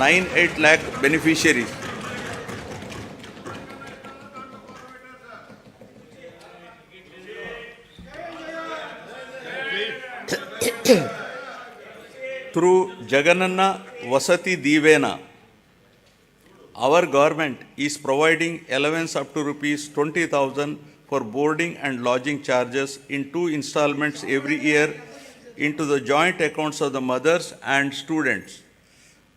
98 lakh beneficiaries. Through Jagananna Vasati Divena, our government is providing allowance up to rupees 20,000 for boarding and lodging charges in 2 installments every year into the joint accounts of the mothers and students.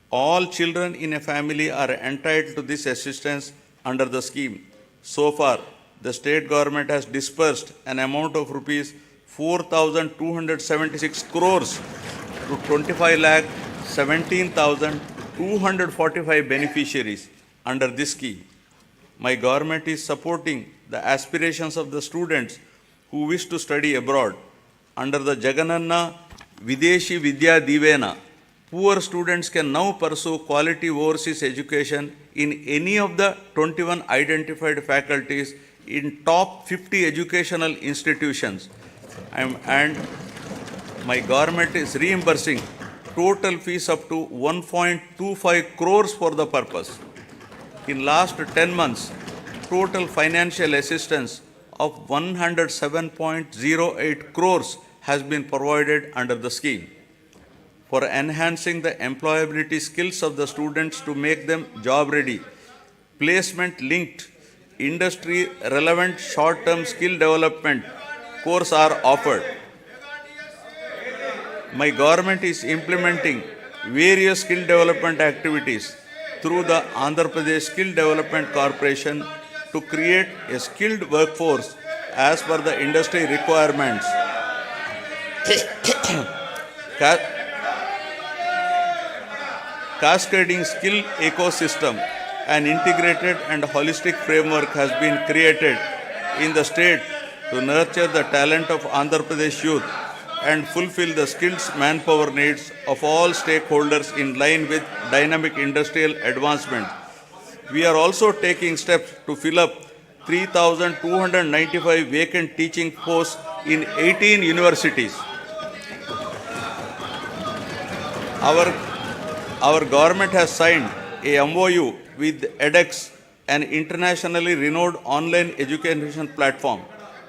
All children in a family are entitled to this assistance under the scheme. So far, the state government has disbursed an amount of rupees 4,276 crores to 25,17,245 beneficiaries under this scheme. My government is supporting the aspirations of the students who wish to study abroad. Under the Jagananna Videshi Vidya Divena, poor students can now pursue quality overseas education in any of the 21 identified faculties in top 50 educational institutions. And my government is reimbursing total fees up to 1.25 crores for the purpose. In last 10 months, total financial assistance of 107.08 crores has been provided under the scheme. For enhancing the employability skills of the students to make them job ready, placement-linked, industry-relevant short-term skill development courses are offered. My government is implementing various skill development activities through the Andhra Pradesh Skill Development Corporation to create a skilled workforce as per the industry requirements. Cascading skill ecosystem, an integrated and holistic framework has been created in the state to nurture the talent of Andhra Pradesh youth and fulfill the skills manpower needs of all stakeholders in line with dynamic industrial advancement. We are also taking steps to fill up 3,295 vacant teaching posts in 18 universities. Our government has signed a MOU with edX, an internationally renowned online education platform.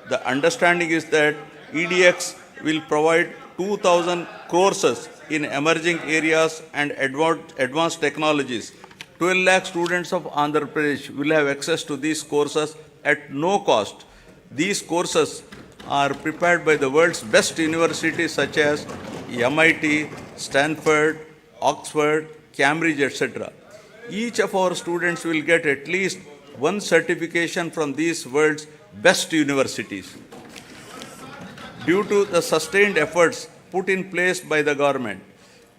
The understanding is that EDX will provide 2,000 courses in emerging areas and advanced technologies. 12 lakh students of Andhra Pradesh will have access to these courses at no cost. These courses are prepared by the world's best universities such as MIT, Stanford, Oxford, Cambridge, etc. Each of our students will get at least one certification from these world's best universities. Due to the sustained efforts put in place by the government,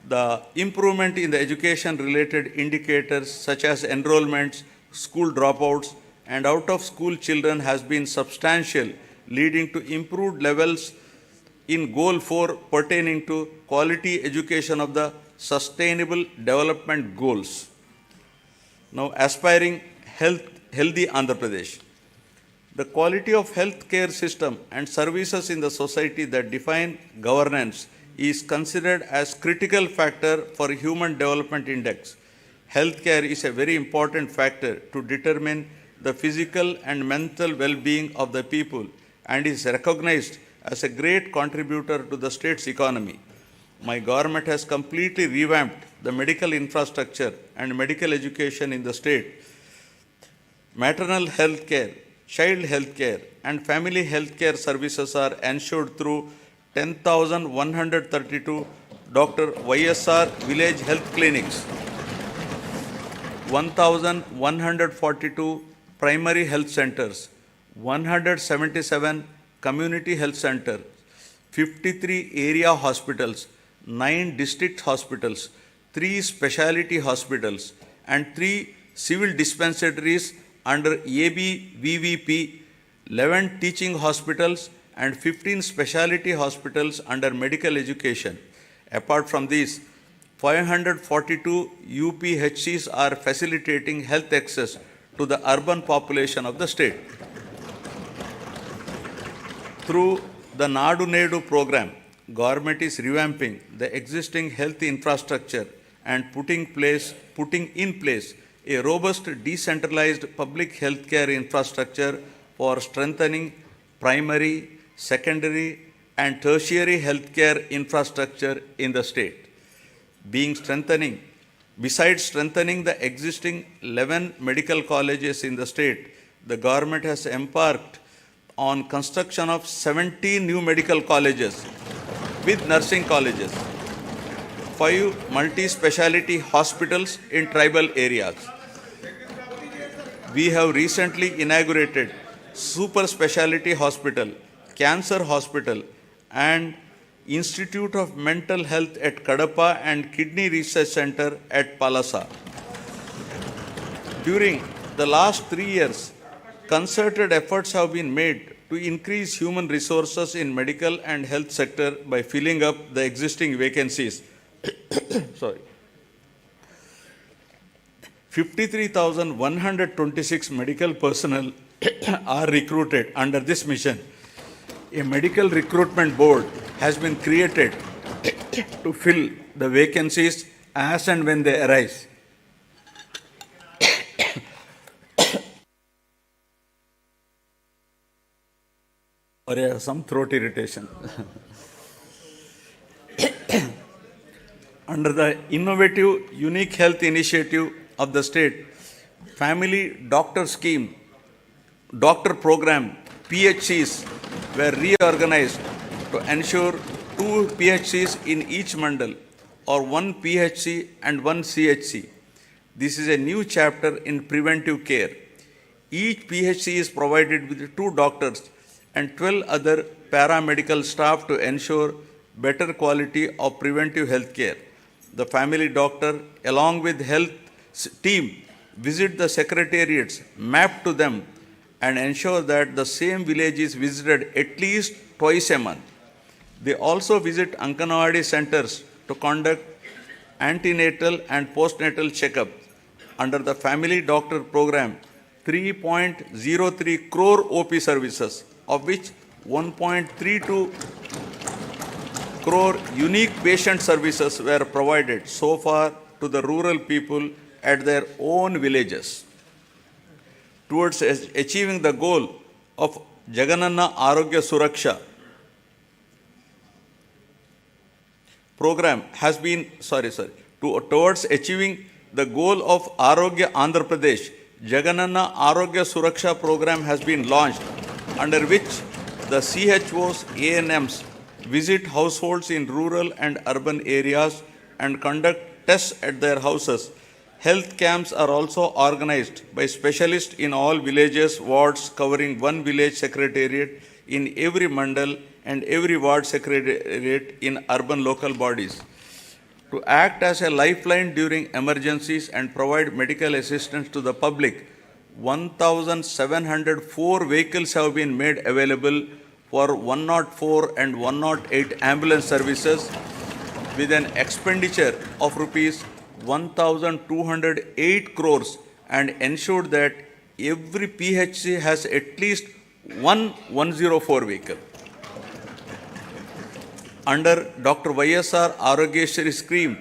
the improvement in the education-related indicators such as enrollments, school dropouts, and out-of-school children has been substantial, leading to improved levels in Goal 4 pertaining to quality education of the Sustainable Development Goals. Now, aspiring healthy Andhra Pradesh. The quality of healthcare system and services in the society that define governance is considered as critical factor for Human Development Index. Healthcare is a very important factor to determine the physical and mental well-being of the people and is recognized as a great contributor to the state's economy. My government has completely revamped the medical infrastructure and medical education in the state. Maternal health care, child health care, and family health care services are ensured through 10,132 Dr. YSR village health clinics, 1,142 primary health centers, 177 community health centers, 53 area hospitals, 9 district hospitals, 3 specialty hospitals, and 3 civil dispensaries under ABVVP, 11 teaching hospitals, and 15 specialty hospitals under medical education. Apart from these, 542 UPHCs are facilitating health access to the urban population of the state. Through the Nadu Nedu program, government is revamping the existing health infrastructure and putting in place a robust decentralized public healthcare infrastructure for strengthening primary, secondary, and tertiary healthcare infrastructure in the state. Besides strengthening the existing 11 medical colleges in the state, the government has embarked on construction of 17 new medical colleges with nursing colleges, 5 multi-speciality hospitals in tribal areas. We have recently inaugurated super speciality hospital, cancer hospital, and Institute of Mental Health at Kadapa and Kidney Research Center at Palasa. During the last 3 years, concerted efforts have been made to increase human resources in medical and health sector by filling up the existing vacancies. 53,126 medical personnel are recruited under this mission. A medical recruitment board has been created to fill the vacancies as and when they arise. Or some throat irritation. Under the innovative unique health initiative of the state, family doctor scheme, doctor program, PHCs were reorganized to ensure 2 PHCs in each mandal or 1 PHC and 1 CHC. This is a new chapter in preventive care. Each PHC is provided with 2 doctors and 12 other paramedical staff to ensure better quality of preventive health care. The family doctor, along with health team, visit the secretariats, map to them, and ensure that the same village is visited at least twice a month. They also visit Anganwadi centers to conduct antenatal and postnatal checkup. Under the family doctor program, 3.03 crore OP services, of which 1.32 crore unique patient services were provided so far to the rural people at their own villages. Towards achieving the goal of Jagananna Arogya Suraksha program has been, towards achieving the goal of Arogya Andhra Pradesh, Jagananna Arogya Suraksha program has been launched, under which the CHOs, ANMs visit households in rural and urban areas and conduct tests at their houses. Health camps are also organized by specialists in all villages, wards, covering 1 village secretariat in every mandal and every ward secretariat in urban local bodies. To act as a lifeline during emergencies and provide medical assistance to the public, 1,704 vehicles have been made available for 104 and 108 ambulance services with an expenditure of rupees 1,208 crores and ensured that every PHC has at least one 104 vehicle. Under Dr. YSR Arogyashri scheme,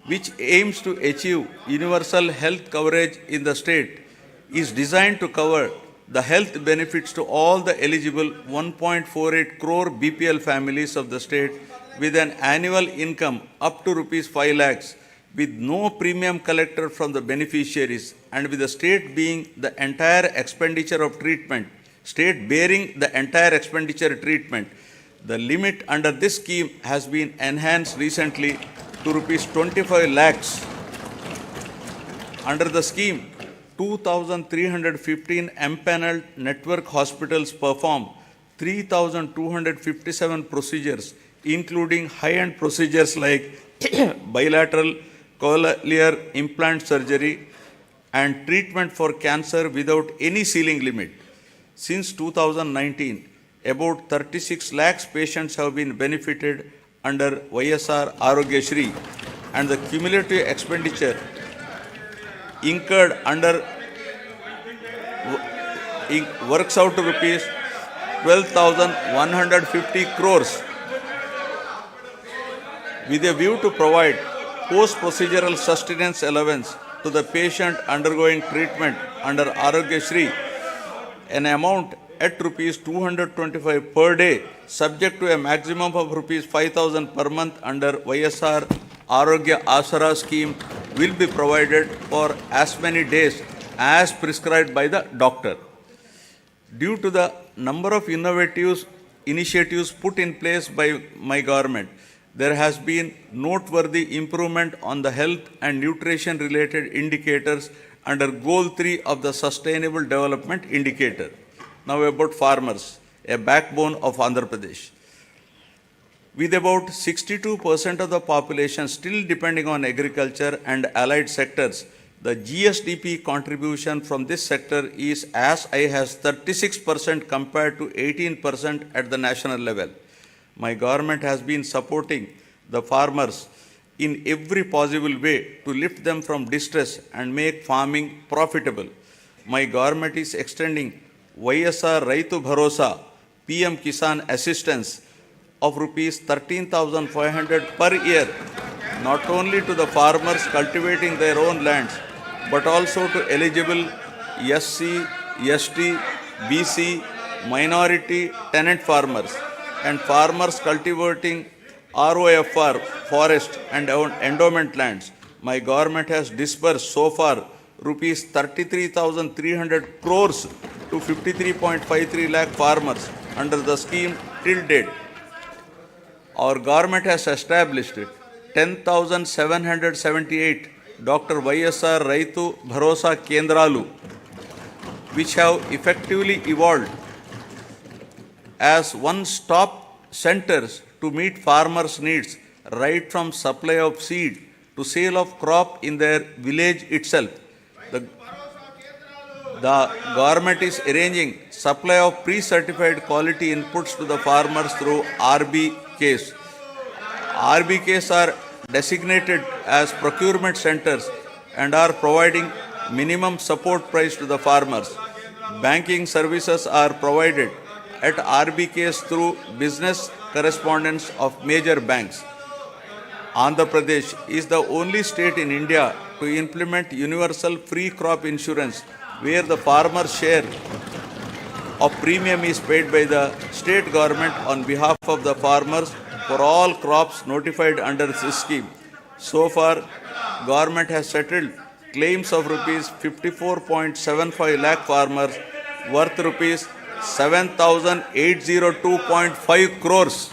which aims to achieve universal health coverage in the state, is designed to cover the health benefits to all the eligible 1.48 crore BPL families of the state with an annual income up to rupees 5 lakhs, with no premium collected from the beneficiaries, and with the state being the entire expenditure of treatment, state bearing the entire expenditure treatment. The limit under this scheme has been enhanced recently to rupees 25 lakhs. Under the scheme, 2,315 empaneled network hospitals perform 3,257 procedures, including high-end procedures like bilateral cochlear implant surgery and treatment for cancer without any ceiling limit. Since 2019, about 36 lakhs patients have been benefited under YSR Arogyashri, and the cumulative expenditure incurred under works out to rupees 12,150 crores. With a view to provide post-procedural sustenance allowance to the patient undergoing treatment under Arogya Shri, an amount at rupees 225 per day, subject to a maximum of rupees 5,000 per month under YSR Arogya Asara scheme, will be provided for as many days as prescribed by the doctor. Due to the number of innovative initiatives put in place by my government, there has been noteworthy improvement on the health and nutrition related indicators under Goal 3 of the Sustainable Development Indicator. Now about farmers, a backbone of Andhra Pradesh. With about 62% of the population still depending on agriculture and allied sectors, the GSDP contribution from this sector is as high as 36% compared to 18% at the national level. My government has been supporting the farmers in every possible way to lift them from distress and make farming profitable. My government is extending YSR Raitu Bharosa PM Kisan assistance of rupees 13,500 per year, not only to the farmers cultivating their own lands, but also to eligible SC, ST, BC, minority tenant farmers and farmers cultivating ROFR, forest and endowment lands. My government has disbursed so far rupees 33,300 crores to 53.53 lakh farmers under the scheme till date. Our government has established 10,778 Dr. YSR Raitu Bharosa Kendralu, which have effectively evolved as one-stop centers to meet farmers' needs, right from supply of seed to sale of crop in their village itself. The government is arranging supply of pre-certified quality inputs to the farmers through RBKs. RBKs are designated as procurement centers and are providing minimum support price to the farmers. Banking services are provided at RBKs through business correspondents of major banks. Andhra Pradesh is the only state in India to implement universal free crop insurance, where the farmer's share of premium is paid by the state government on behalf of the farmers for all crops notified under this scheme. So far, government has settled claims of rupees 54.75 lakh farmers worth rupees 7,802.5 crores.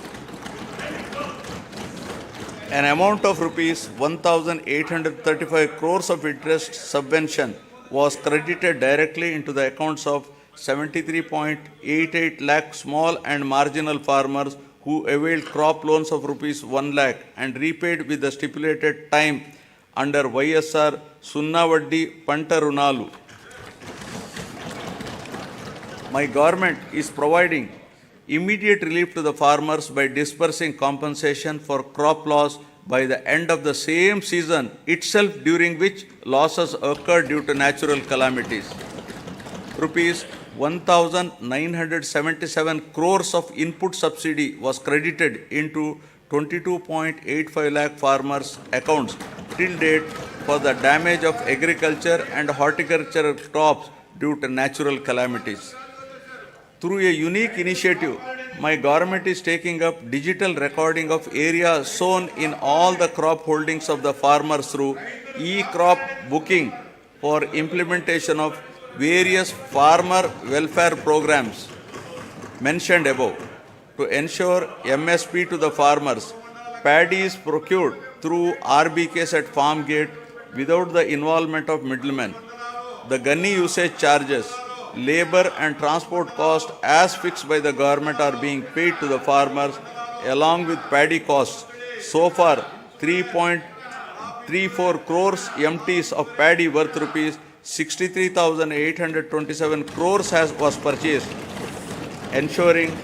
An amount of rupees 1,835 crores of interest subvention was credited directly into the accounts of 73.88 lakh small and marginal farmers who availed crop loans of rupees 1 lakh and repaid with the stipulated time under YSR Sunnavaddi Panta Runalu. My government is providing immediate relief to the farmers by disbursing compensation for crop loss by the end of the same season itself, during which losses occurred due to natural calamities. Rupees 1,977 crores of input subsidy was credited into 22.85 lakh farmers' accounts till date for the damage of agriculture and horticultural crops due to natural calamities. Through a unique initiative, my government is taking up digital recording of area sown in all the crop holdings of the farmers through e-crop booking for implementation of various farmer welfare programs mentioned above. To ensure MSP to the farmers, paddy is procured through RBKs at farm gate without the involvement of middlemen. The gunny usage charges, labor and transport costs as fixed by the government are being paid to the farmers along with paddy costs. So far, 3.34 crores MTs of paddy worth rupees 63,827 crores was purchased, ensuring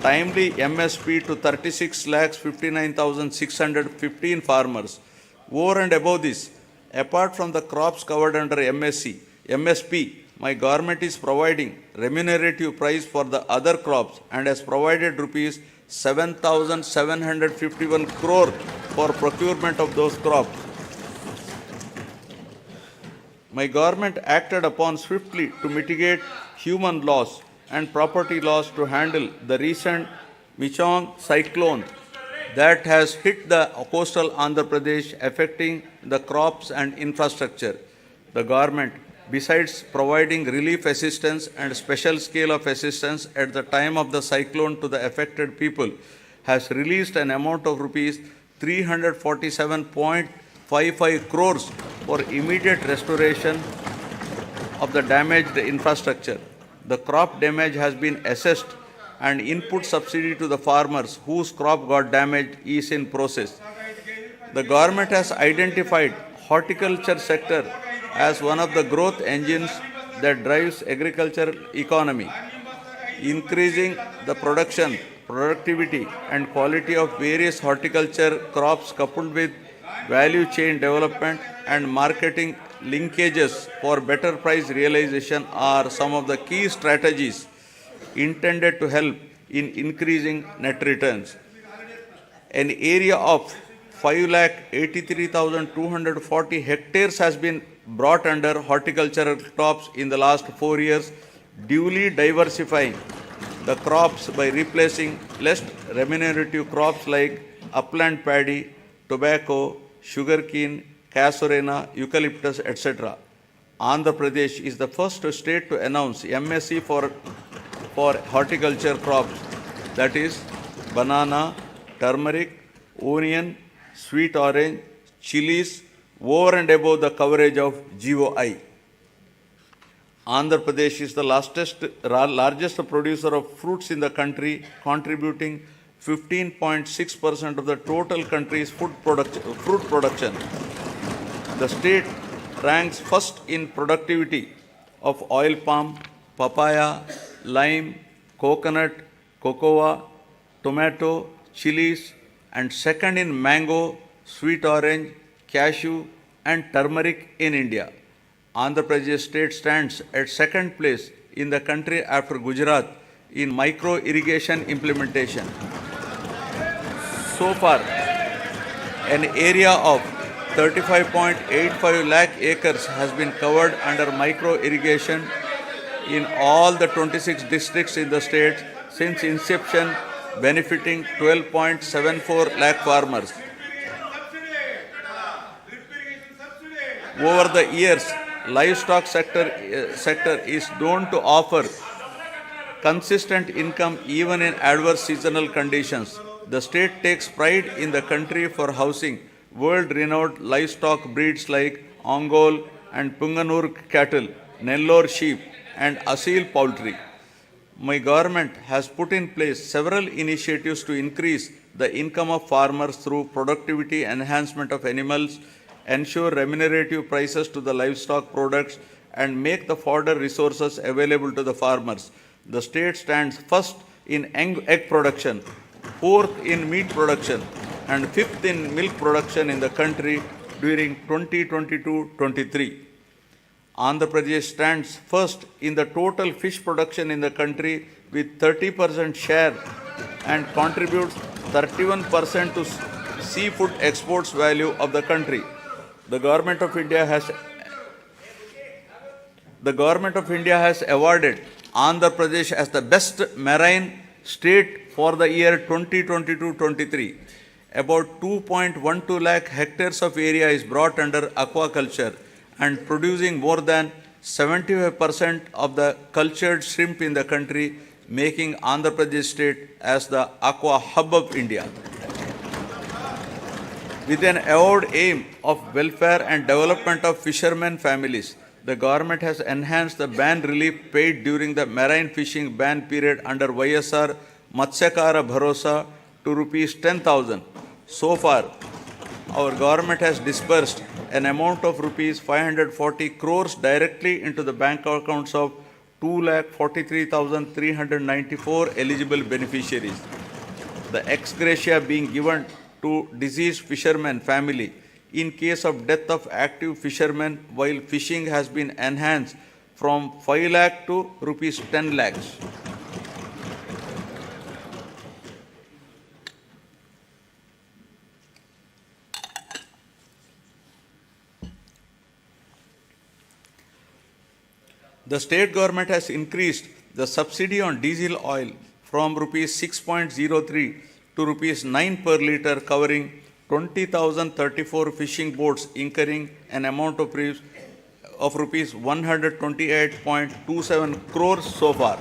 timely MSP to 36,59,615 farmers. Over and above this, apart from the crops covered under MSP, my government is providing remunerative price for the other crops and has provided rupees 7,751 crore for procurement of those crops. My government acted upon swiftly to mitigate human loss and property loss to handle the recent Michong cyclone that has hit the coastal Andhra Pradesh, affecting the crops and infrastructure. The government, besides providing relief assistance and special scale of assistance at the time of the cyclone to the affected people, has released an amount of rupees 347.55 crores for immediate restoration of the damaged infrastructure. The crop damage has been assessed and input subsidy to the farmers whose crop got damaged is in process. The government has identified horticulture sector as one of the growth engines that drives agricultural economy, increasing the production, productivity and quality of various horticulture crops coupled with value chain development and marketing linkages for better price realization are some of the key strategies intended to help in increasing net returns. An area of 5,83,240 hectares has been brought under horticultural crops in the last 4 years, duly diversifying the crops by replacing less remunerative crops like upland paddy, tobacco, sugarcane, casorena, eucalyptus, etc. Andhra Pradesh is the first state to announce MSc for horticulture crops, that is banana, turmeric, onion, sweet orange, chilies, over and above the coverage of GOI. Andhra Pradesh is the largest producer of fruits in the country, contributing 15.6% of the total country's fruit production. The state ranks first in productivity of oil palm, papaya, lime, coconut, cocoa, tomato, chilies, and second in mango, sweet orange, cashew, and turmeric in India. Andhra Pradesh state stands at second place in the country after Gujarat in micro irrigation implementation. So far, an area of 35.85 lakh acres has been covered under micro irrigation in all the 26 districts in the state since inception, benefiting 12.74 lakh farmers. Over the years, livestock sector is known to offer consistent income even in adverse seasonal conditions. The state takes pride in the country for housing world-renowned livestock breeds like Ongole and Punganur cattle, Nellore sheep, and Asil poultry. My government has put in place several initiatives to increase the income of farmers through productivity enhancement of animals, ensure remunerative prices to the livestock products, and make the fodder resources available to the farmers. The state stands first in egg production, fourth in meat production, and fifth in milk production in the country during 2022-23. Andhra Pradesh stands first in the total fish production in the country with 30% share and contributes 31% to seafood exports value of the country. The Government of India has awarded Andhra Pradesh as the best marine state for the year 2022-23. About 2.12 lakh hectares of area is brought under aquaculture and producing more than 75% of the cultured shrimp in the country, making Andhra Pradesh state as the aqua hub of India. With an avowed aim of welfare and development of fishermen families, the government has enhanced the ban relief paid during the marine fishing ban period under YSR Matsyakara Bharosa to rupees 10,000. So far, our government has disbursed an amount of rupees 540 crores directly into the bank accounts of 2,43,394 eligible beneficiaries. The ex gratia being given to deceased fishermen family in case of death of active fishermen while fishing has been enhanced from 5 lakh to rupees 10 lakhs. The state government has increased the subsidy on diesel oil from rupees 6.03 to rupees 9 per litre, covering 20,034 fishing boats, incurring an amount of rupees 128.27 crores so far.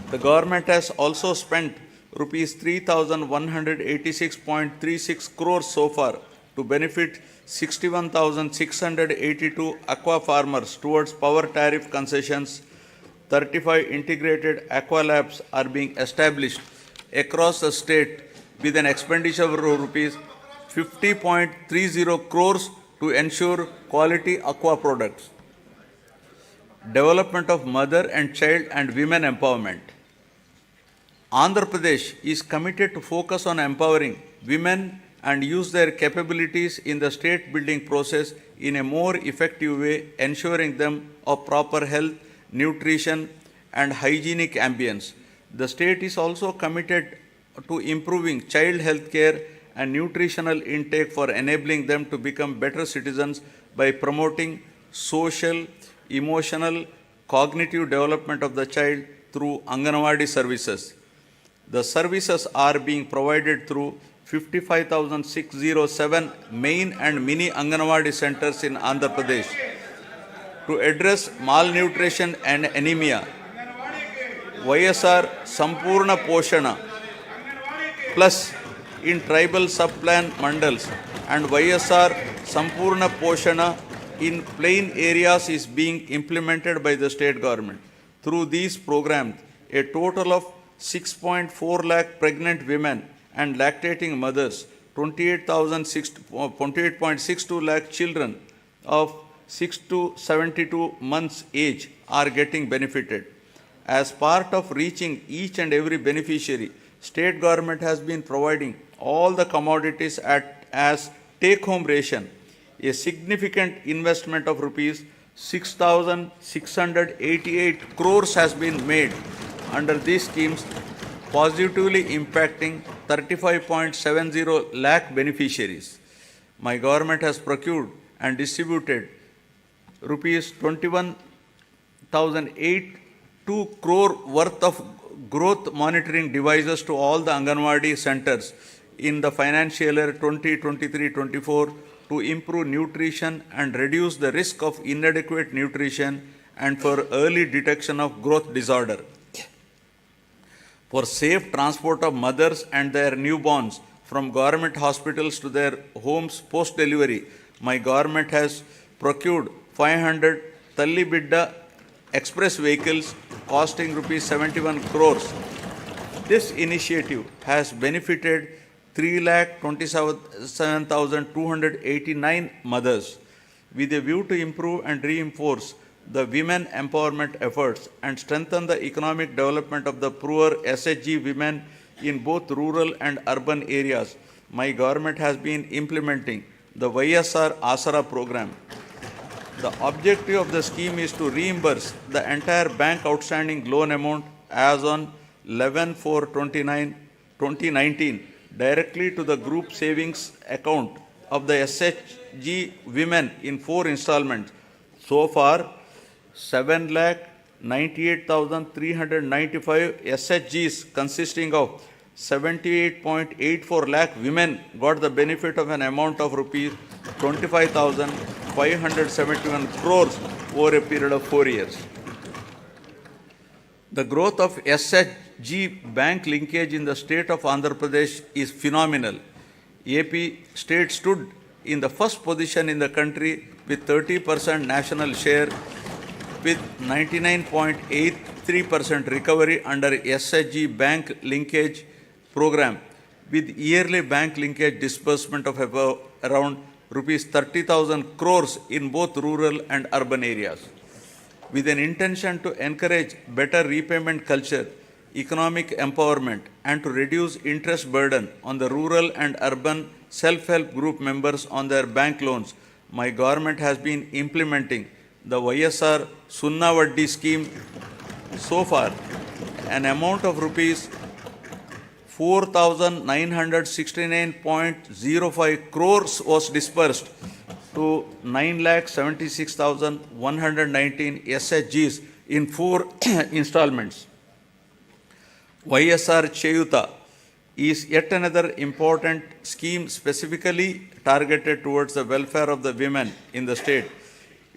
The government has also spent rupees 3,186.36 crores so far to benefit 61,682 aqua farmers towards power tariff concessions. 35 integrated aqua labs are being established across the state with an expenditure of rupees 50.30 crores to ensure quality aqua products. Development of mother and child and women empowerment. Andhra Pradesh is committed to focus on empowering women and use their capabilities in the state building process in a more effective way, ensuring them of proper health, nutrition, and hygienic ambience. The state is also committed to improving child health care and nutritional intake for enabling them to become better citizens by promoting social, emotional, cognitive development of the child through Anganwadi services. The services are being provided through 55,607 main and mini Anganwadi centers in Andhra Pradesh. To address malnutrition and anemia, YSR Sampurna Poshana Plus in tribal sub-plan mandals and YSR Sampurna Poshana in plain areas is being implemented by the state government. Through these programs, a total of 6.4 lakh pregnant women and lactating mothers, 28.62 lakh children of 6 to 72 months age are getting benefited. As part of reaching each and every beneficiary, state government has been providing all the commodities as take-home ration. A significant investment of rupees 6,688 crores has been made under these schemes, positively impacting 35.70 lakh beneficiaries. My government has procured and distributed rupees 21,082 crore worth of growth monitoring devices to all the Anganwadi centers in the financial year 2023-24 to improve nutrition and reduce the risk of inadequate nutrition and for early detection of growth disorder. For safe transport of mothers and their newborns from government hospitals to their homes post-delivery, my government has procured 500 Talli Bidda express vehicles costing rupees 71 crores. This initiative has benefited 3,27,289 mothers with a view to improve and reinforce the women empowerment efforts and strengthen the economic development of the poor SHG women in both rural and urban areas. My government has been implementing the YSR Asara program. The objective of the scheme is to reimburse the entire bank outstanding loan amount as on 11/4/2019 directly to the group savings account of the SHG women in 4 installments. So far, 7,98,395 SHGs consisting of 78.84 lakh women got the benefit of an amount of rupees 25,571 crores over a period of 4 years. The growth of SHG bank linkage in the state of Andhra Pradesh is phenomenal. AP state stood in the first position in the country with 30% national share with 99.83% recovery under SHG bank linkage program with yearly bank linkage disbursement of about around rupees 30,000 crores in both rural and urban areas. With an intention to encourage better repayment culture, economic empowerment, and to reduce interest burden on the rural and urban self-help group members on their bank loans, my government has been implementing the YSR Sunna Vaddi scheme. So far, an amount of rupees 4,969.05 crores was disbursed to 9,76,119 SHGs in 4 installments. YSR Cheyuta is yet another important scheme specifically targeted towards the welfare of the women in the state.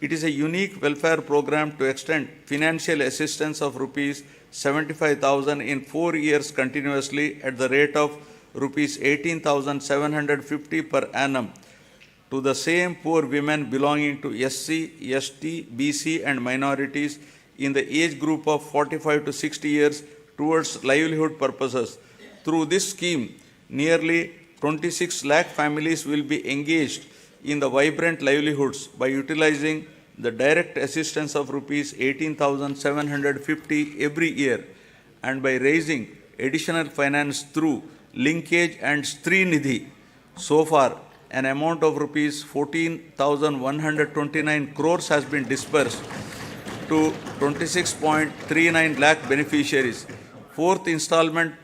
It is a unique welfare program to extend financial assistance of rupees 75,000 in 4 years continuously at the rate of rupees 18,750 per annum to the same poor women belonging to SC, ST, BC and minorities in the age group of 45 to 60 years towards livelihood purposes. Through this scheme, nearly 26 lakh families will be engaged in the vibrant livelihoods by utilizing the direct assistance of rupees 18,750 every year and by raising additional finance through linkage and Stree Nidhi. So far, an amount of rupees 14,129 crores has been disbursed to 26.39 lakh beneficiaries. Fourth installment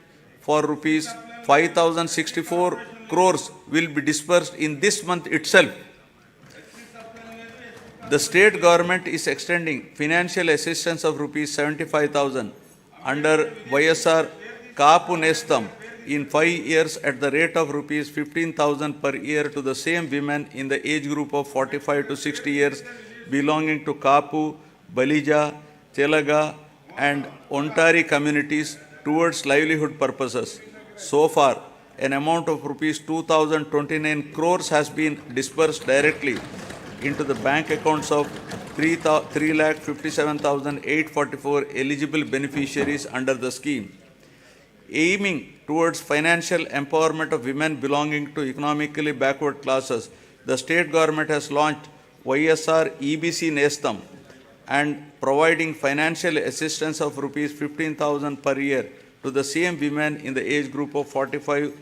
for rupees 5,064 crores will be disbursed in this month itself. The state government is extending financial assistance of rupees 75,000 under YSR Kaapu Nestam in 5 years at the rate of rupees 15,000 per year to the same women in the age group of 45 to 60 years belonging to Kaapu, Balija, Telaga and Ontari communities towards livelihood purposes. So far, an amount of rupees 2,029 crores has been disbursed directly into the bank accounts of 3,57,844 eligible beneficiaries under the scheme. Aiming towards financial empowerment of women belonging to economically backward classes, the state government has launched YSR EBC Nestam and providing financial assistance of rupees 15,000 per year to the same women in the age group of 45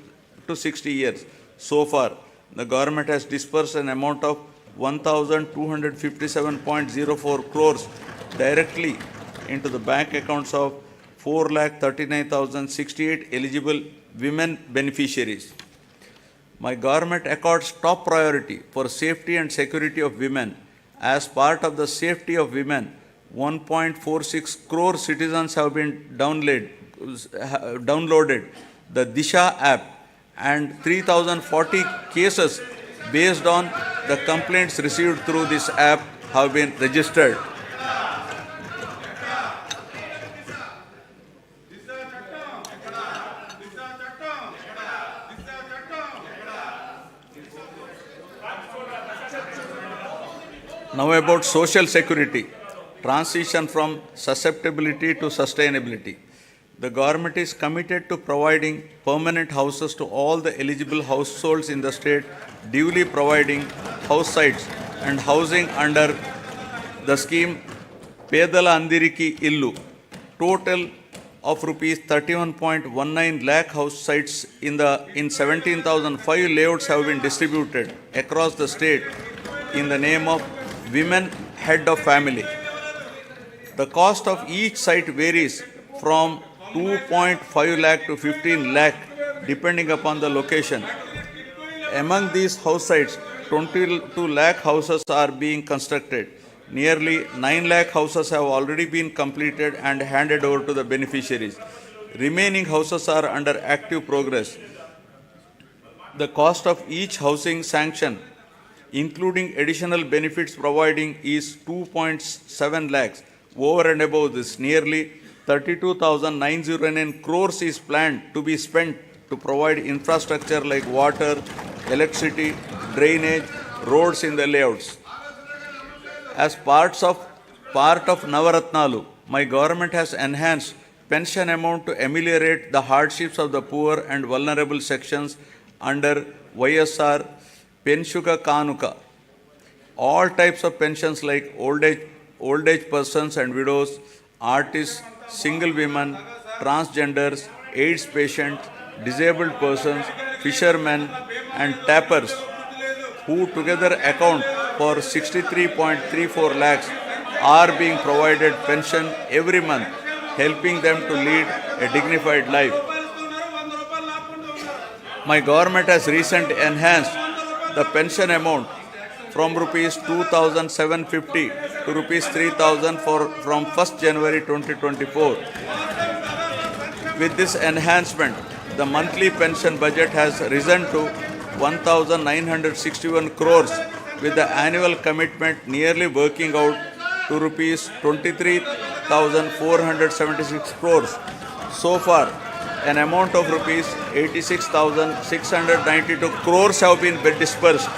to 60 years. So far, the government has disbursed an amount of 1,257.04 crores directly into the bank accounts of 4,39,068 eligible women beneficiaries. My government accords top priority for safety and security of women. As part of the safety of women, 1.46 crore citizens have been downloaded the Disha app and 3,040 cases based on the complaints received through this app have been registered. Now about social security, transition from susceptibility to sustainability. The government is committed to providing permanent houses to all the eligible households in the state, duly providing house sites and housing under the scheme Pedala Andiriki Illu. Total of rupees 31.19 lakh house sites in 17,005 layouts have been distributed across the state in the name of Women Head of Family. The cost of each site varies from 2.5 lakh to 15 lakh depending upon the location. Among these house sites, 22 lakh houses are being constructed. Nearly 9 lakh houses have already been completed and handed over to the beneficiaries. Remaining houses are under active progress. The cost of each housing sanction, including additional benefits providing, is 2.7 lakhs. Over and above this, nearly 32,909 crores is planned to be spent to provide infrastructure like water, electricity, drainage, roads in the layouts. As part of Navaratnalu, my government has enhanced pension amount to ameliorate the hardships of the poor and vulnerable sections under YSR Penshuka Kanuka. All types of pensions like old age persons and widows, artists, single women, transgenders, AIDS patients, disabled persons, fishermen and tappers, who together account for 63.34 lakhs, are being provided pension every month, helping them to lead a dignified life. My government has recently enhanced the pension amount from rupees 2,750 to rupees 3,000 from 1st January 2024. With this enhancement, the monthly pension budget has risen to 1,961 crores, with the annual commitment nearly working out to rupees 23,476 crores. So far, an amount of rupees 86,692 crores have been dispersed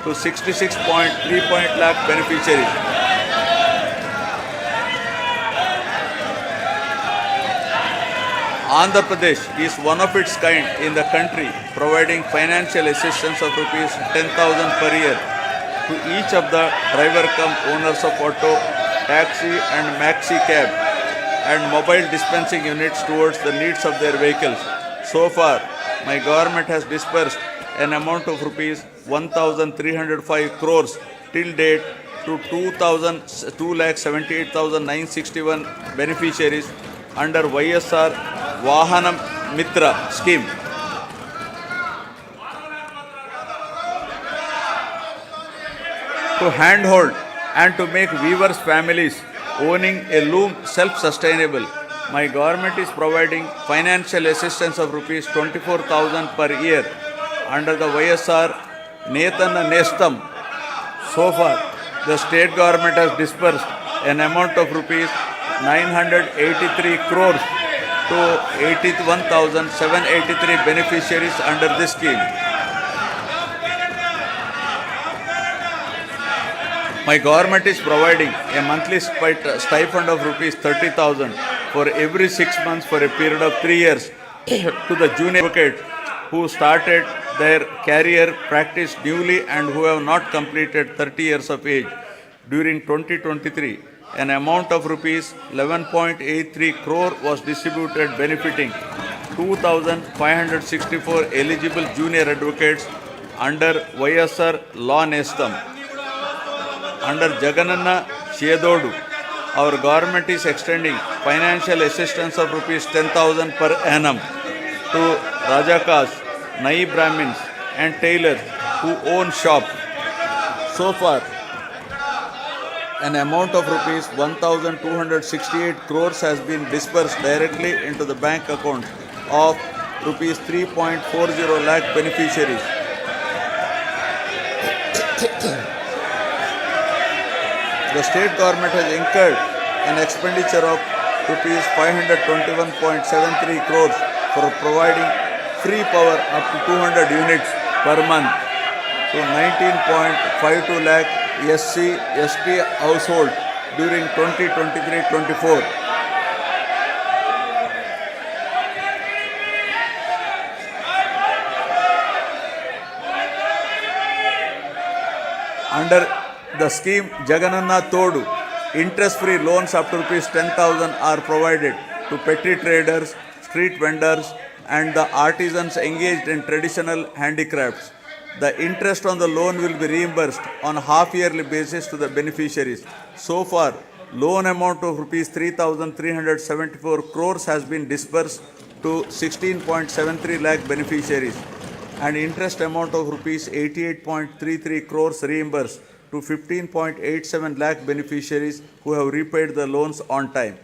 to 66.3 lakh beneficiaries. Andhra Pradesh is one of its kind in the country, providing financial assistance of rupees 10,000 per year to each of the driver-cum-owners of auto, taxi and maxi cab and mobile dispensing units towards the needs of their vehicles. So far, my government has disbursed an amount of rupees 1,305 crores till date to 2,78,961 beneficiaries under YSR Vahanam Mitra scheme. To handhold and to make weavers' families owning a loom self-sustainable, my government is providing financial assistance of rupees 24,000 per year under the YSR Netana Nestam. So far, the state government has disbursed an amount of rupees 983 crores to 81,783 beneficiaries under this scheme. My government is providing a monthly stipend of rupees 30,000 for every 6 months for a period of 3 years to the junior advocates who started their career practice newly and who have not completed 30 years of age. During 2023, an amount of rupees 11.83 crore was distributed benefiting 2,564 eligible junior advocates under YSR Law Nestam. Under Jagananna Shedodu, our government is extending financial assistance of rupees 10,000 per annum to Rajakas, Nai Brahmins and tailors who own shops. So far, an amount of rupees 1,268 crores has been disbursed directly into the bank account of rupees 3.40 lakh beneficiaries. The state government has incurred an expenditure of rupees 521.73 crores for providing free power up to 200 units per month to 19.52 lakh SC/ST household during 2023-24. Under the scheme Jagananna Todu, interest-free loans up to rupees 10,000 are provided to petty traders, street vendors and the artisans engaged in traditional handicrafts. The interest on the loan will be reimbursed on a half-yearly basis to the beneficiaries. So far, loan amount of rupees 3,374 crores has been disbursed to 16.73 lakh beneficiaries and interest amount of rupees 88.33 crores reimbursed to 15.87 lakh beneficiaries who have repaid the loans on time.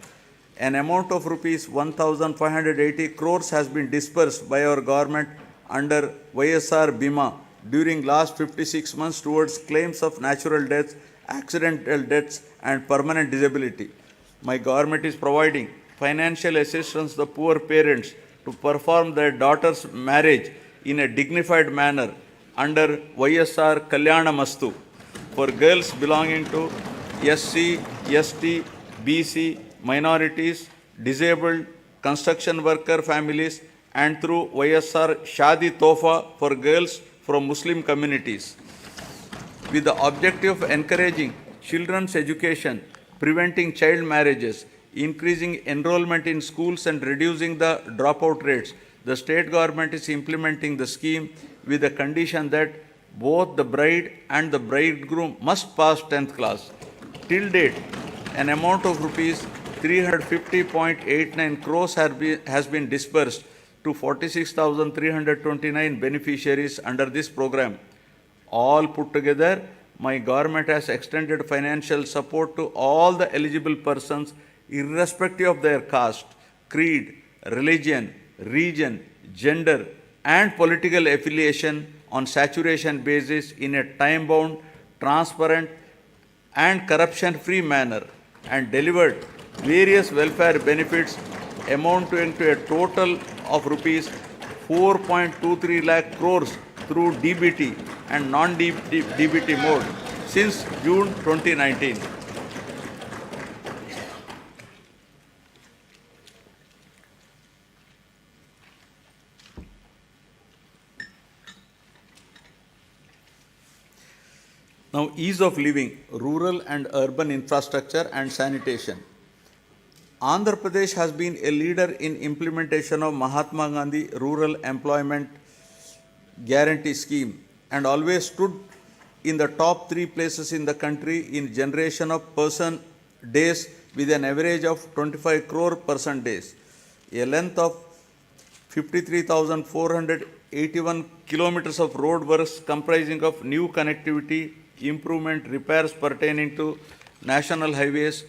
An amount of rupees 1,580 crores has been disbursed by our government under YSR Bima during last 56 months towards claims of natural deaths, accidental deaths and permanent disability. My government is providing financial assistance to the poor parents to perform their daughter's marriage in a dignified manner under YSR Kalyana Mastu for girls belonging to SC, ST, BC, minorities, disabled, construction worker families and through YSR Shadi Tofa for girls from Muslim communities. With the objective of encouraging children's education, preventing child marriages, increasing enrollment in schools and reducing the dropout rates, the state government is implementing the scheme with the condition that both the bride and the bridegroom must pass 10th class. Till date, an amount of rupees 350.89 crores has been disbursed to 46,329 beneficiaries under this program. All put together, my government has extended financial support to all the eligible persons, irrespective of their caste, creed, religion, region, gender, and political affiliation on saturation basis in a time-bound, transparent, and corruption-free manner, and delivered various welfare benefits amounting to a total of rupees 4.23 lakh crores through DBT and non-DBT mode since June 2019. Now, ease of living, rural and urban infrastructure and sanitation. Andhra Pradesh has been a leader in implementation of Mahatma Gandhi Rural Employment Guarantee Scheme and always stood in the top 3 places in the country in generation of person days with an average of 25 crore person days. A length of 53,481 kilometers of road works comprising of new connectivity, improvement, repairs pertaining to national highways,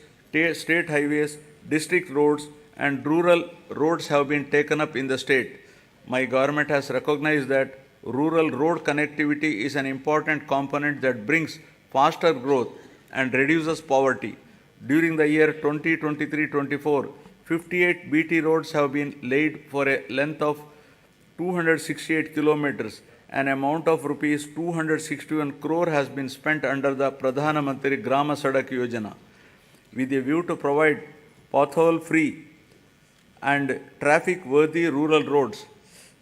state highways, district roads and rural roads have been taken up in the state. My government has recognized that rural road connectivity is an important component that brings faster growth and reduces poverty. During the year 2023-24, 58 BT roads have been laid for a length of 268 kilometers. An amount of rupees 261 crore has been spent under the Pradhana Mantri Grama Sadak Yojana with a view to provide pothole-free and traffic-worthy rural roads.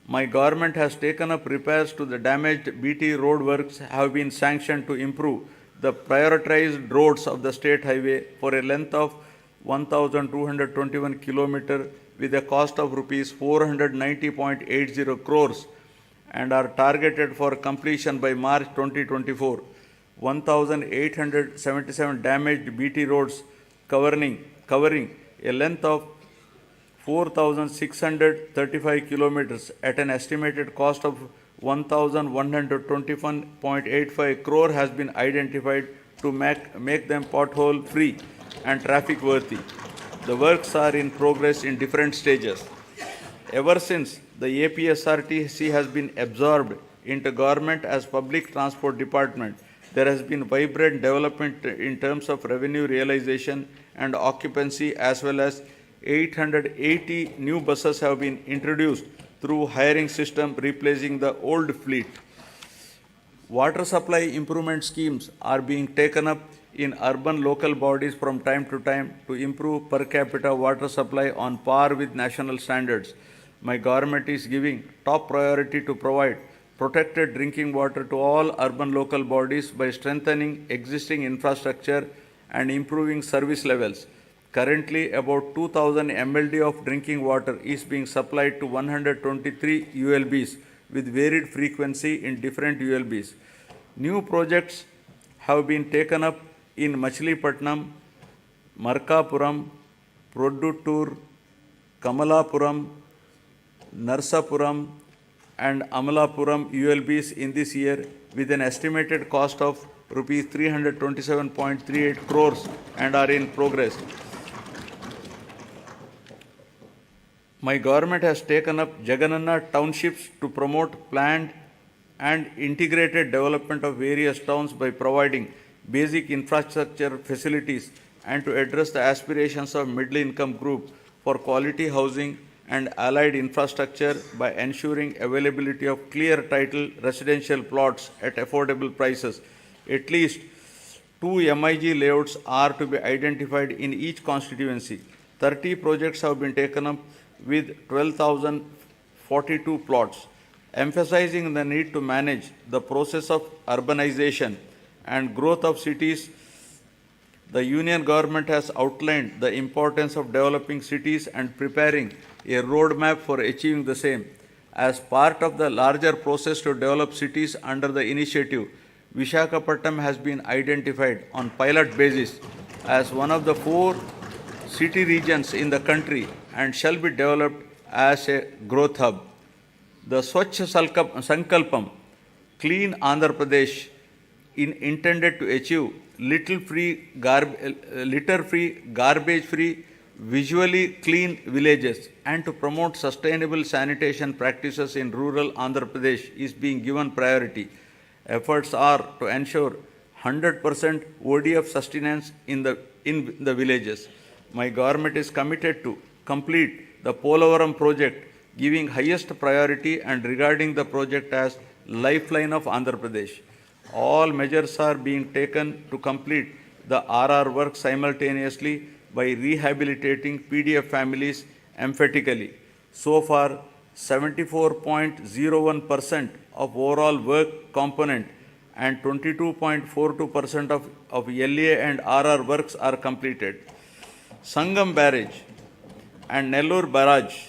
My government has taken up repairs to the damaged BT road works have been sanctioned to improve the prioritized roads of the state highway for a length of 1,221 km with a cost of rupees 490.80 crores and are targeted for completion by March 2024. 1,877 damaged BT roads covering a length of 4,635 kilometers at an estimated cost of 1,121.85 crore has been identified to make them pothole free and traffic worthy. The works are in progress in different stages. Ever since the APSRTC has been absorbed into government as public transport department, there has been vibrant development in terms of revenue realization and occupancy, as well as 880 new buses have been introduced through hiring system replacing the old fleet. Water supply improvement schemes are being taken up in urban local bodies from time to time to improve per capita water supply on par with national standards. My government is giving top priority to provide protected drinking water to all urban local bodies by strengthening existing infrastructure and improving service levels. Currently, about 2,000 MLD of drinking water is being supplied to 123 ULBs with varied frequency in different ULBs. New projects have been taken up in Machilipatnam, Markapuram, Produttur, Kamalapuram, Narsapuram and Amalapuram ULBs in this year with an estimated cost of rupees 327.38 crores and are in progress. My government has taken up Jagananna townships to promote planned and integrated development of various towns by providing basic infrastructure facilities and to address the aspirations of middle income group for quality housing and allied infrastructure by ensuring availability of clear title residential plots at affordable prices. At least 2 MIG layouts are to be identified in each constituency. 30 projects have been taken up with 12,042 plots, emphasizing the need to manage the process of urbanization and growth of cities. The Union government has outlined the importance of developing cities and preparing a roadmap for achieving the same. As part of the larger process to develop cities under the initiative, Visakhapatnam has been identified on pilot basis as one of the 4 city regions in the country and shall be developed as a growth hub. The Swachh Sankalpam, Clean Andhra Pradesh, intended to achieve litter-free, garbage-free, visually clean villages and to promote sustainable sanitation practices in rural Andhra Pradesh is being given priority. Efforts are to ensure 100% ODF sustenance in the villages. My government is committed to complete the Polavaram project, giving highest priority and regarding the project as lifeline of Andhra Pradesh. All measures are being taken to complete the RR work simultaneously by rehabilitating PDF families emphatically. So far, 74.01% of overall work component and 22.42% of LA and RR works are completed. Sangam Barrage and Nellore Barrage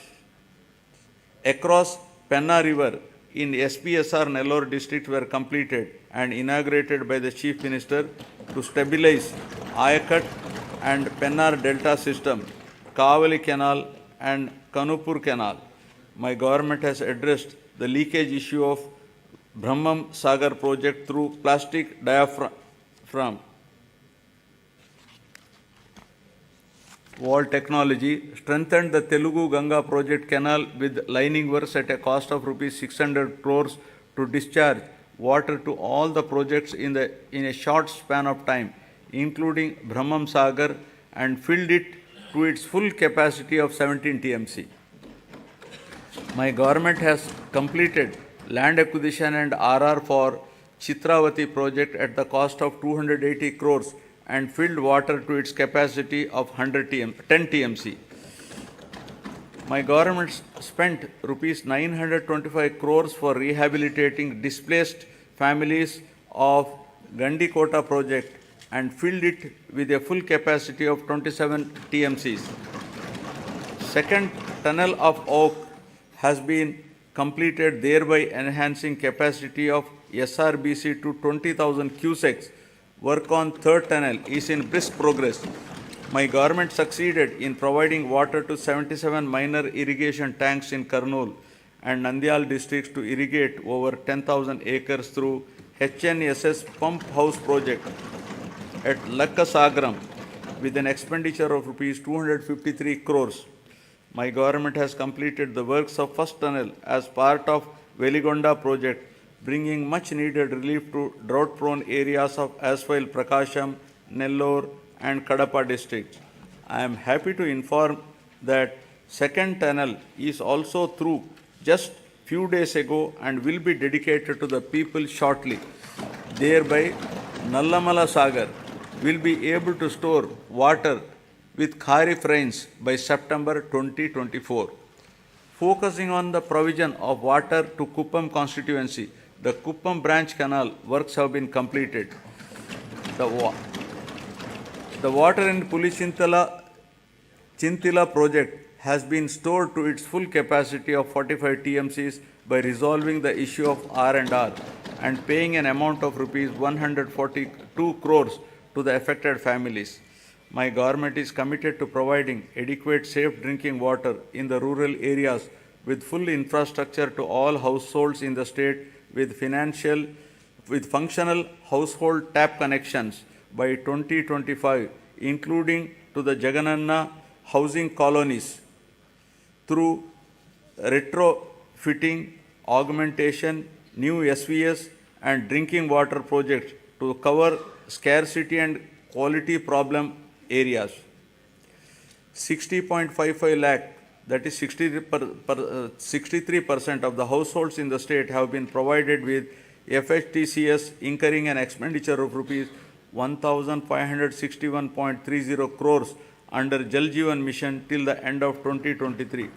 across Penna River in SPSR Nellore district were completed and inaugurated by the Chief Minister to stabilize Ayakat and Pennar Delta system, Kavali Canal and Kanupur Canal. My government has addressed the leakage issue of Brahmam Sagar project through plastic diaphragm wall technology, strengthened the Telugu Ganga project canal with lining works at a cost of rupees 600 crores to discharge water to all the projects in a short span of time, including Brahmam Sagar, and filled it to its full capacity of 17 TMC. My government has completed land acquisition and RR for Chitravati project at the cost of 280 crores and filled water to its capacity of 10 TMC. My government spent rupees 925 crores for rehabilitating displaced families of Gandikota project and filled it with a full capacity of 27 TMCs. Second tunnel of Oak has been completed, thereby enhancing capacity of SRBC to 20,000 cusecs. Work on third tunnel is in brisk progress. My government succeeded in providing water to 77 minor irrigation tanks in Kurnool and Nandyal districts to irrigate over 10,000 acres through HNSS pump house project at Lakkasagaram with an expenditure of rupees 253 crores. My government has completed the works of first tunnel as part of Veligonda project, bringing much needed relief to drought-prone areas of Aswile, Prakasham, Nellore and Kadapa districts. I am happy to inform that second tunnel is also through just few days ago and will be dedicated to the people shortly. Thereby, Nallamala Sagar will be able to store water with Kharif rains by September 2024. Focusing on the provision of water to Kuppam constituency, the Kuppam branch canal works have been completed. The water in Chintila project has been stored to its full capacity of 45 TMCs by resolving the issue of R&R and paying an amount of rupees 142 crores to the affected families. My government is committed to providing adequate safe drinking water in the rural areas with full infrastructure to all households in the state with functional household tap connections by 2025, including to the Jagananna housing colonies through retrofitting, augmentation, new SVS and drinking water projects to cover scarcity and quality problem areas. 60.55 lakh, that is 63% of the households in the state have been provided with FHTCS, incurring an expenditure of rupees 1,561.30 crores under Jal Jeevan Mission till the end of 2023.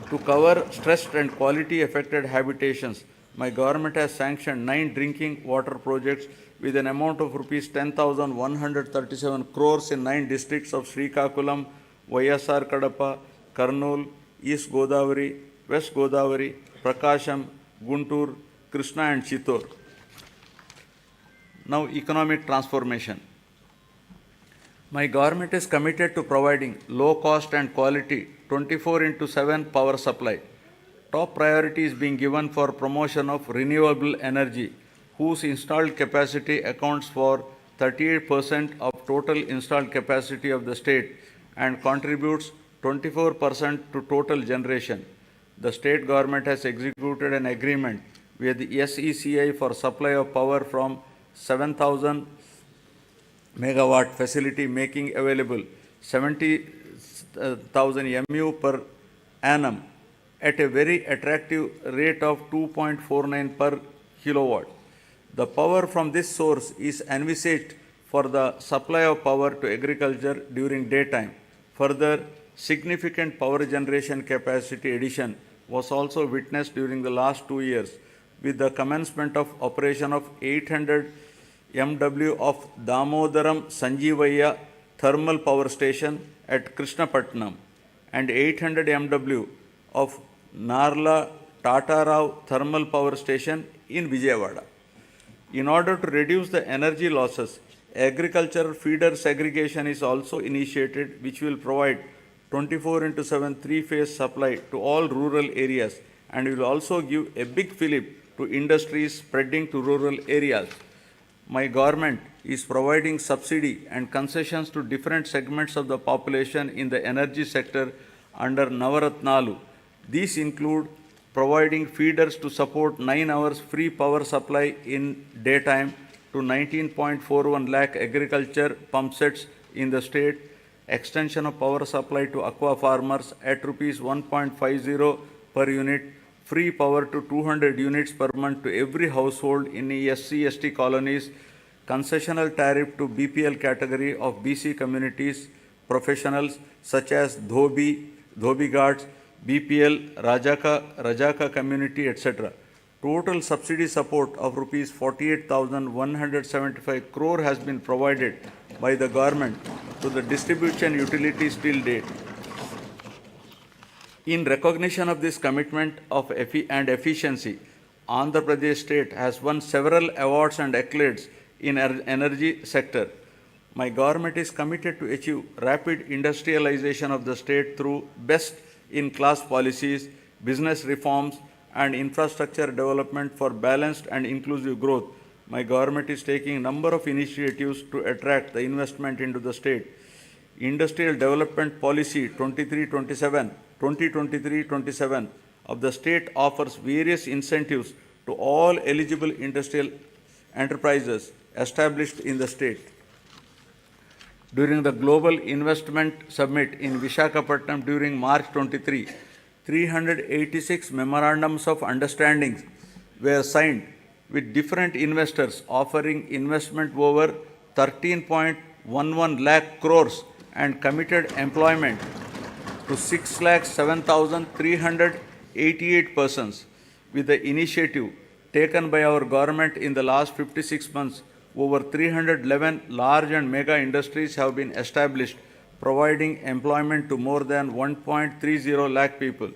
To cover stressed and quality affected habitations, my government has sanctioned 9 drinking water projects with an amount of rupees 10,137 crores in 9 districts of Srikakulam, YSR Kadapa, Kurnool, East Godavari, West Godavari, Prakasham, Guntur, Krishna and Chittor. Now, economic transformation. My government is committed to providing low cost and quality 24/7 power supply. Top priority is being given for promotion of renewable energy, whose installed capacity accounts for 38% of total installed capacity of the state and contributes 24% to total generation. The state government has executed an agreement with the SECI for supply of power from 7,000 megawatt facility, making available 70,000 MU per annum at a very attractive rate of 2.49 per kilowatt. The power from this source is envisaged for the supply of power to agriculture during daytime. Further, significant power generation capacity addition was also witnessed during the last 2 years with the commencement of operation of 800 MW of Damodaram Sanjeevaya thermal power station at Krishnapatnam and 800 MW of Narla Tatarao thermal power station in Vijayawada. In order to reduce the energy losses, agricultural feeder segregation is also initiated, which will provide 24/7 three-phase supply to all rural areas and will also give a big fillip to industries spreading to rural areas. My government is providing subsidy and concessions to different segments of the population in the energy sector under Navaratnalu. These include providing feeders to support 9 hours free power supply in daytime to 19.41 lakh agriculture pump sets in the state, extension of power supply to aqua farmers at rupees 1.50 per unit, free power to 200 units per month to every household in SC/ST colonies, concessional tariff to BPL category of BC communities, professionals such as Dhobi guards, BPL, Rajaka community, etc. Total subsidy support of rupees 48,175 crore has been provided by the government to the distribution utilities till date. In recognition of this commitment and efficiency, Andhra Pradesh state has won several awards and accolades in energy sector. My government is committed to achieve rapid industrialization of the state through best-in-class policies, business reforms, and infrastructure development for balanced and inclusive growth. My government is taking a number of initiatives to attract the investment into the state. Industrial Development Policy 2023-27 of the state offers various incentives to all eligible industrial enterprises established in the state. During the Global Investment Summit in Visakhapatnam during March 23, 386 memorandums of understanding were signed with different investors offering investment over 13.11 lakh crores and committed employment to 6,07,388 persons. With the initiative taken by our government in the last 56 months, over 311 large and mega industries have been established, providing employment to more than 1.30 lakh people.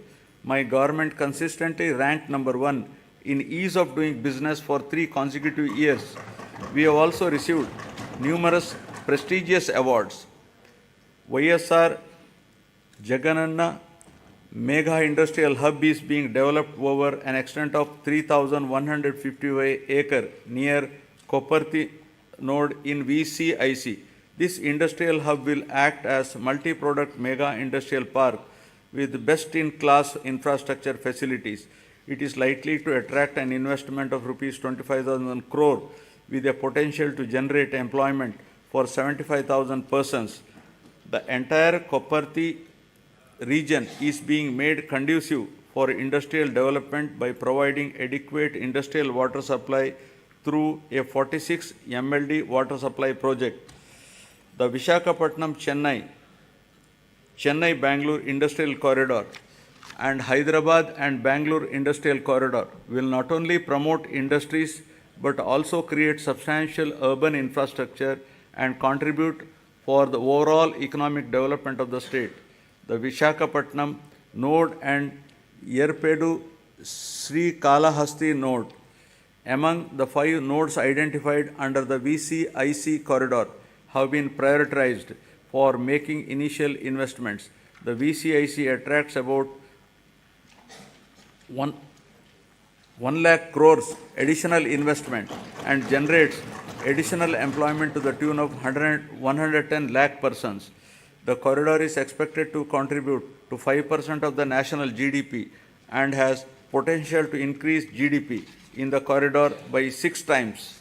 My government consistently ranked number 1 in ease of doing business for 3 consecutive years. We have also received numerous prestigious awards. YSR Jagananna Mega Industrial Hub is being developed over an extent of 3,155 acre near Koparthi node in VCIC. This industrial hub will act as multi-product mega industrial park with best-in-class infrastructure facilities. It is likely to attract an investment of rupees 25,000 crore with a potential to generate employment for 75,000 persons. The entire Koparthi region is being made conducive for industrial development by providing adequate industrial water supply through a 46 MLD water supply project. The Chennai-Bangalore Industrial Corridor and Hyderabad and Bangalore Industrial Corridor will not only promote industries but also create substantial urban infrastructure and contribute for the overall economic development of the state. The Visakhapatnam node and Yerpedu Sri Kalahasti node, among the 5 nodes identified under the VCIC corridor, have been prioritized for making initial investments. The VCIC attracts about 1 lakh crores additional investment and generates additional employment to the tune of 110 lakh persons. The corridor is expected to contribute to 5% of the national GDP and has potential to increase GDP in the corridor by 6 times.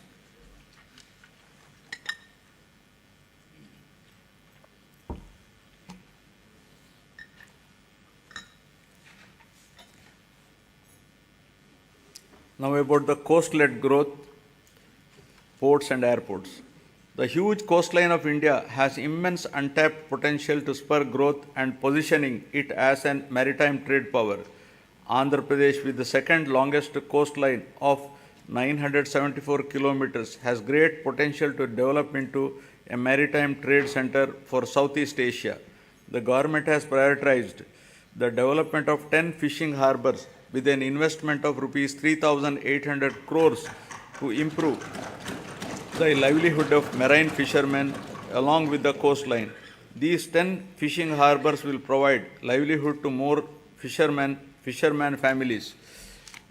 Now about the coast-led growth, ports and airports. The huge coastline of India has immense untapped potential to spur growth and positioning it as a maritime trade power. Andhra Pradesh, with the second longest coastline of 974 kilometers, has great potential to develop into a maritime trade center for Southeast Asia. The government has prioritized the development of 10 fishing harbors with an investment of rupees 3,800 crores to improve the livelihood of marine fishermen along with the coastline. These 10 fishing harbors will provide livelihood to more fishermen families.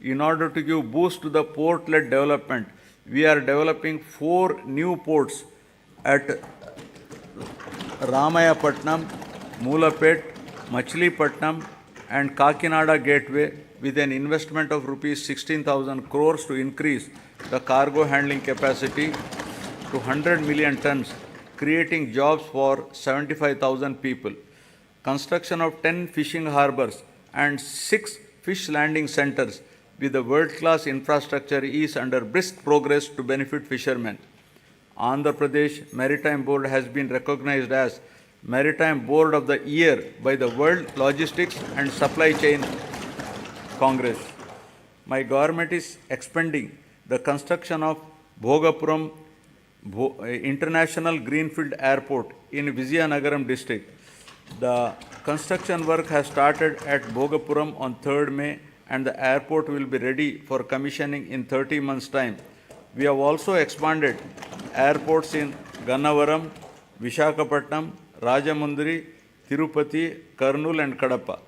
In order to give boost to the port-led development, we are developing 4 new ports at Ramayapatnam, Moolapet, Machilipatnam and Kakinada Gateway with an investment of rupees 16,000 crores to increase the cargo handling capacity to 100 million tons, creating jobs for 75,000 people. Construction of 10 fishing harbors and 6 fish landing centers with a world-class infrastructure is under brisk progress to benefit fishermen. Andhra Pradesh Maritime Board has been recognized as Maritime Board of the Year by the World Logistics and Supply Chain Congress. My government is expanding the construction of Bhogapuram International Greenfield Airport in Vizianagaram district. The construction work has started at Bhogapuram on 3rd May and the airport will be ready for commissioning in 30 months' time. We have also expanded airports in Gannavaram, Vishakhapatnam, Rajamundry, Tirupati, Kurnool and Kadapa.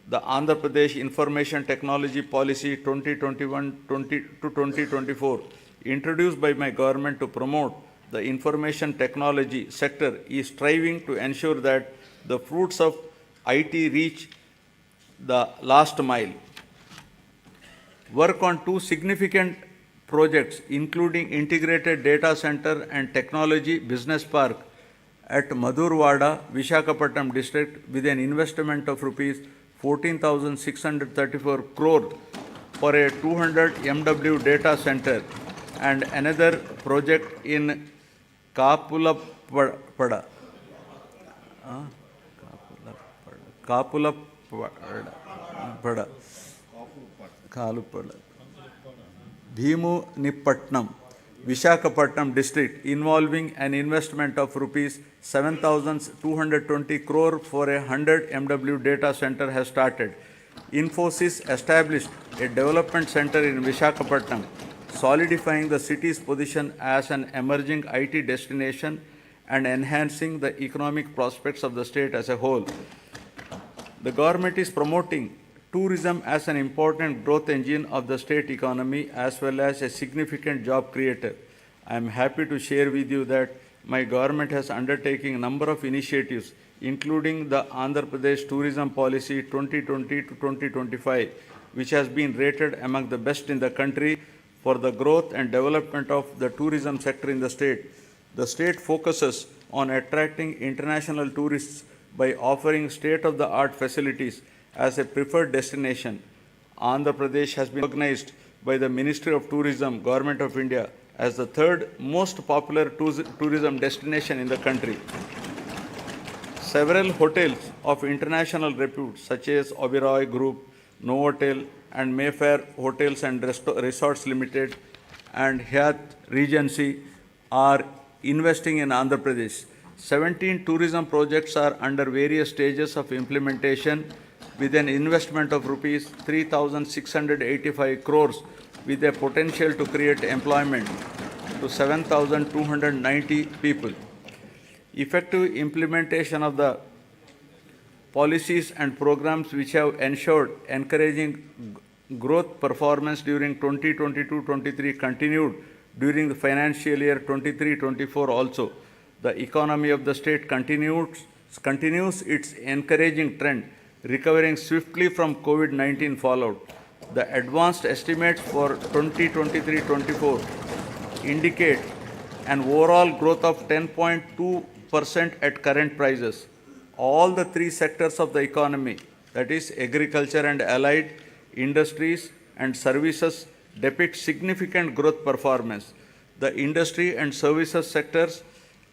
The Andhra Pradesh Information Technology Policy 2021 to 2024, introduced by my government to promote the information technology sector, is striving to ensure that the fruits of IT reach the last mile. Work on 2 significant projects, including integrated data center and technology business park at Madhurwada, Vishakhapatnam district, with an investment of rupees 14,634 crore for a 200 MW data center, and another project in Kapulapada. Bhimunipatnam, Vishakhapatnam district, involving an investment of rupees 7,220 crore for a 100 MW data center has started. Infosys established a development center in Vishakhapatnam, solidifying the city's position as an emerging IT destination and enhancing the economic prospects of the state as a whole. The government is promoting tourism as an important growth engine of the state economy as well as a significant job creator. I am happy to share with you that my government has undertaken a number of initiatives, including the Andhra Pradesh Tourism Policy 2020 to 2025, which has been rated among the best in the country for the growth and development of the tourism sector in the state. The state focuses on attracting international tourists by offering state-of-the-art facilities as a preferred destination. Andhra Pradesh has been recognized by the Ministry of Tourism, Government of India, as the 3rd most popular tourism destination in the country. Several hotels of international repute such as Oberoi Group, Novotel and Mayfair Hotels and Resorts Limited and Hyatt Regency are investing in Andhra Pradesh. 17 tourism projects are under various stages of implementation with an investment of rupees 3,685 crores with a potential to create employment to 7,290 people. Effective implementation of the policies and programs which have ensured encouraging growth performance during 2022-23 continued during the financial year 23-24 also. The economy of the state continues its encouraging trend, recovering swiftly from COVID-19 fallout. The advanced estimates for 2023-24 indicate an overall growth of 10.2% at current prices. All the three sectors of the economy, that is agriculture and allied, industries and services, depict significant growth performance. The industry and services sectors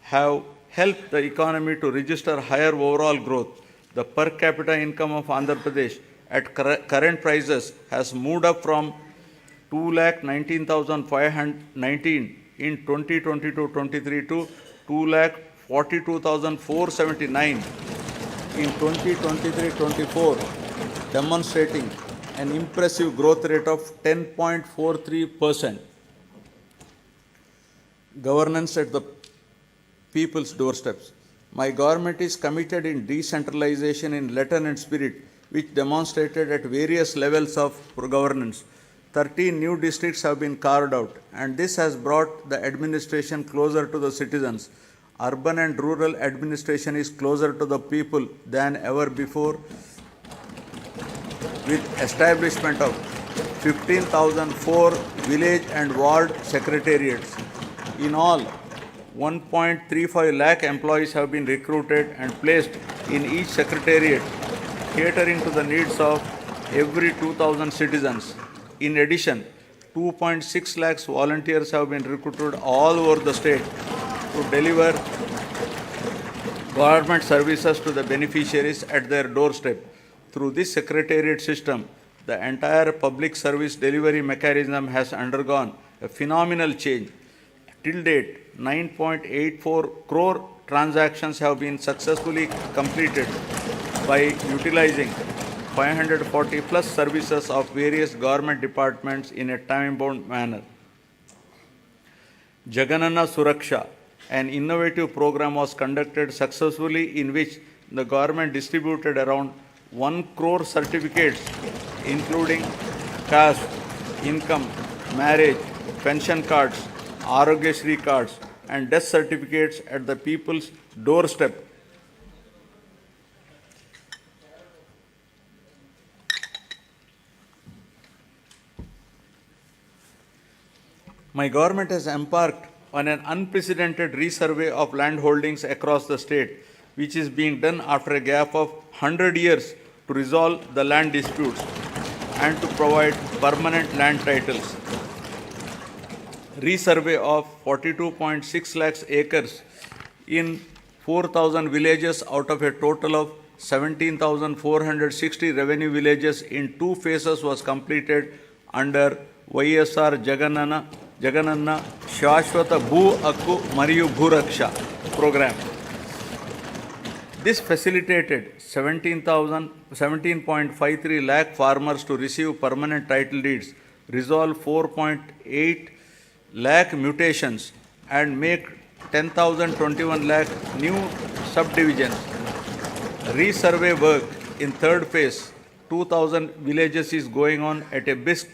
have helped the economy to register higher overall growth. The per capita income of Andhra Pradesh at current prices has moved up from 2,19,519 in 2022-23 to 2,42,479 in 2023-24, demonstrating an impressive growth rate of 10.43%. Governance at the people's doorsteps. My government is committed in decentralization in letter and spirit, which demonstrated at various levels of governance. 13 new districts have been carved out, and this has brought the administration closer to the citizens. Urban and rural administration is closer to the people than ever before, with establishment of 15,004 village and ward secretariats. In all, 1.35 lakh employees have been recruited and placed in each secretariat, catering to the needs of every 2,000 citizens. In addition, 2.6 lakhs volunteers have been recruited all over the state to deliver government services to the beneficiaries at their doorstep. Through this secretariat system, the entire public service delivery mechanism has undergone a phenomenal change. Till date, 9.84 crore transactions have been successfully completed by utilizing 540 plus services of various government departments in a time-bound manner. Jagananna Suraksha, an innovative program, was conducted successfully in which the government distributed around 1 crore certificates including caste, income, marriage, pension cards, Arogya Shri cards and death certificates at the people's doorstep. My government has embarked on an unprecedented resurvey of land holdings across the state, which is being done after a gap of 100 years to resolve the land disputes and to provide permanent land titles. Resurvey of 42.6 lakhs acres in 4,000 villages out of a total of 17,460 revenue villages in 2 phases was completed under YSR Jagananna Shashwata Bhu Akku Mariyu Bhuraksha program. This facilitated 17.53 lakh farmers to receive permanent title deeds, resolve 4.8 lakh mutations and make 10,021 lakh new subdivisions. Resurvey work in third phase, 2,000 villages is going on at a brisk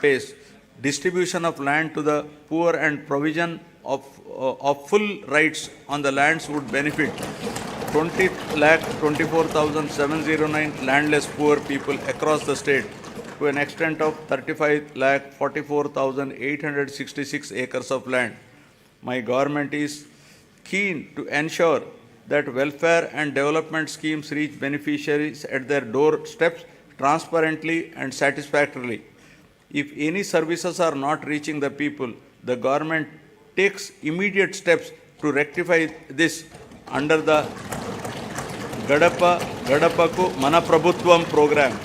pace. Distribution of land to the poor and provision of full rights on the lands would benefit 20,24,709 landless poor people across the state to an extent of 35,44,866 acres of land. My government is keen to ensure that welfare and development schemes reach beneficiaries at their doorsteps transparently and satisfactorily. If any services are not reaching the people, the government takes immediate steps to rectify this under the Gadapaku Manaprabhutvam program.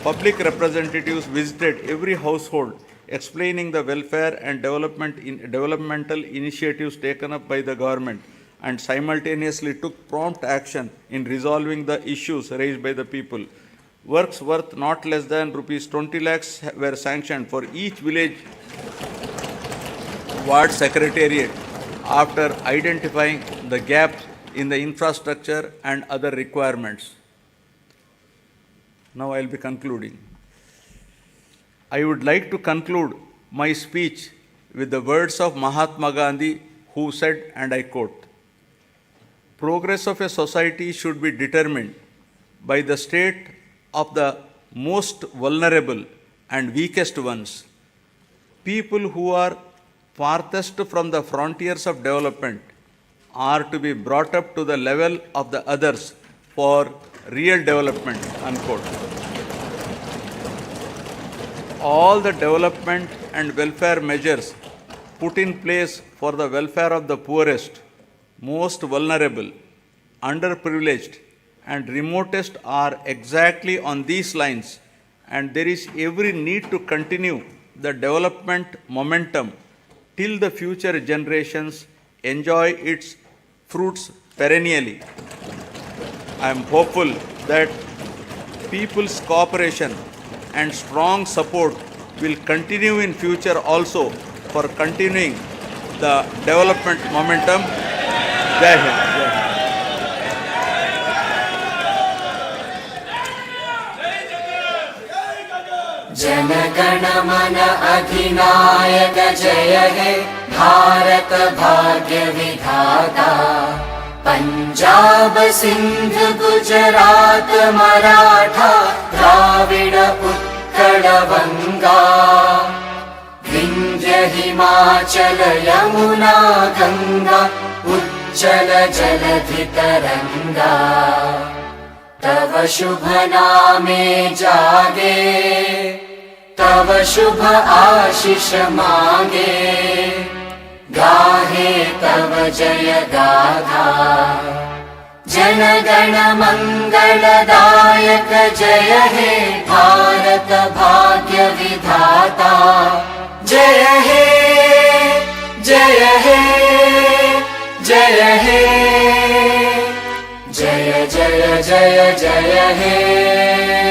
Public representatives visited every household, explaining the welfare and developmental initiatives taken up by the government, and simultaneously took prompt action in resolving the issues raised by the people. Works worth not less than rupees 20 lakhs were sanctioned for each village ward secretariat after identifying the gaps in the infrastructure and other requirements. Now I will be concluding. I would like to conclude my speech with the words of Mahatma Gandhi, who said, and I quote, "Progress of a society should be determined by the state of the most vulnerable and weakest ones. People who are farthest from the frontiers of development are to be brought up to the level of the others for real development," unquote. All the development and welfare measures put in place for the welfare of the poorest, most vulnerable, underprivileged, and remotest are exactly on these lines, and there is every need to continue the development momentum till the future generations enjoy its fruits perennially. I am hopeful that people's cooperation and strong support will continue in future also for continuing the development momentum. Jai Hind. Jai Hind. Jana Gana मन अधिनायक जय हे भारत भाग्य विधाता। पंजाब सिंध गुजरात मराठा द्राविड उत्कल बंगा। विंध्य हिमाचल यमुना गंगा उज्जल जलधि तरंगा। तव शुभ नामे जागे तव शुभ आशीष मांगे। गाहे तव जय गाथा जन गण मंगलदायक जय हे भारत भाग्य विधाता। जय हे जय हे जय हे जय जय जय जय हे।